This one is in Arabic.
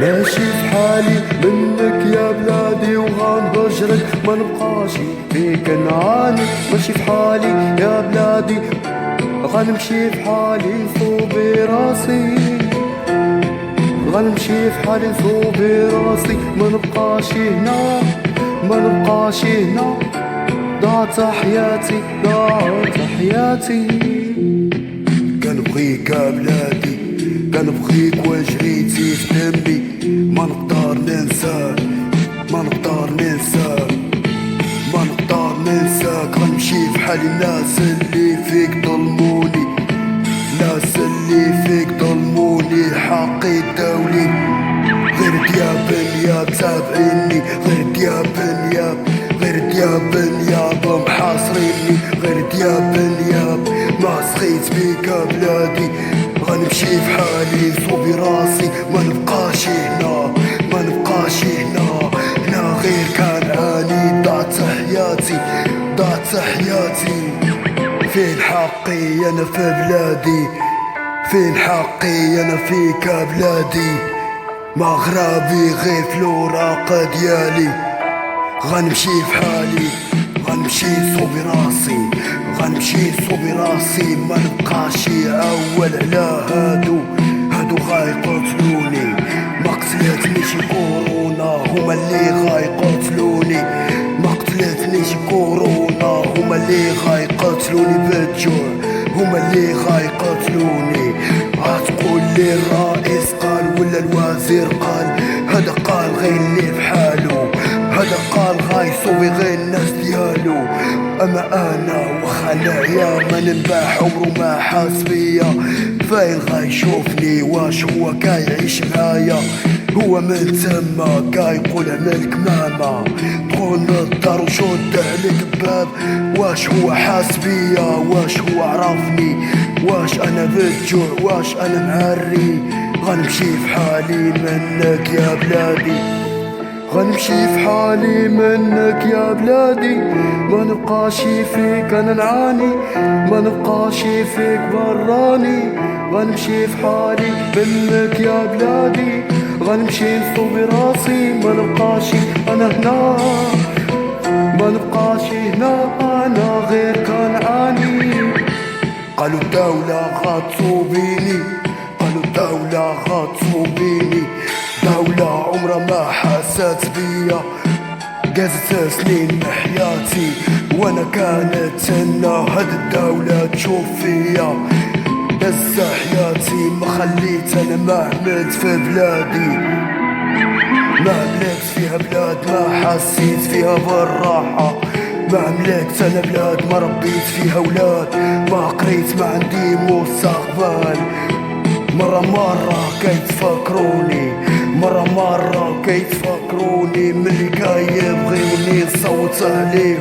ماشي في حالي منك يا بلادي وغنهجرك ما نبقاش فيك نعاني. ماشي في حالي يا بلادي غنمشي في حالي صوبي راسي، غنمشي في حالي صوبي راسي. ما نبقاش هنا ما نبقاش هنا، ضاعت حياتي ضاعت حياتي. كنبغيك يا بلادي كنبغيك وجريتي في دمي، ما نقدر ننساك ما نقدر ننساك ما نقدر ننساك. غنمشي في حال الناس اللي فيك ظلموني، الناس اللي فيك ظلموني. حقي الدولي غير دياب نياب تابعيني، غير دياب نياب غير دياب نياب محاصريني، غير دياب نياب ما سخيت بيك يا بلادي. غنمشي في حالي صوبي راسي، ما نبقاش هنا ما نبقاش هنا. هنا غير كنعاني ضاعت حياتي ضاعت حياتي. فين حقي انا في بلادي، فين حقي انا فيك يا بلادي. مغربي غير في الوراق ديالي. غنمشي في حالي غنمشي صوبي راسي، غنمشي صوبي راسي. ما نبقاش اول على هادو غايقتلوني. ما قتلتنيش كورونا هما اللي غايقتلوني، ما قتلتنيش كورونا هما اللي غايقتلوني بالجوع، هما اللي غايقتلوني. عتقول لي الرئيس قال ولا الوزير قال، هذا قال غير اللي بحالو، هذا قال غايصوبي غير الناس ديالو. اما انا وخا نعيا ما ننباح عمرو ما حاس بيا. فاين غايشوفني واش هو كايعيش معايا، هو من تما كايقول عمل كمامة. دخل للدار وشد عليك باب، واش هو حاس بيا واش هو عرفني، واش انا بالجوع واش انا معري. غنمشي في حالي منك يا بلادي، غنمشي في حالي منك يا بلادي. ما نبقاش فيك انا نعاني، ما نبقاش فيك براني. غنمشي في حالي منك يا بلادي، غنمشي نصوبي راسي. ما نبقاش انا هنا ما نبقاش هنا، انا غير كنعاني. قالوا الدولة غتصوبيني، قالوا الدولة غتصوبيني. دولة عمرها ما حست بيا، قازت سنين من حياتي وانا كانت تنا هاد الدولة تشوف فيا. دز حياتي ما خليت انا ما عملت في بلادي، ما ملكت فيها بلاد ما حسيت فيها بالراحة. ما ملكت انا بلاد ما ربيت فيها ولاد، ما قريت ما عندي مستقبل. مرة كيتفكروني، مرة كيتفكروني ملي كيبغيوني نصوت عليه.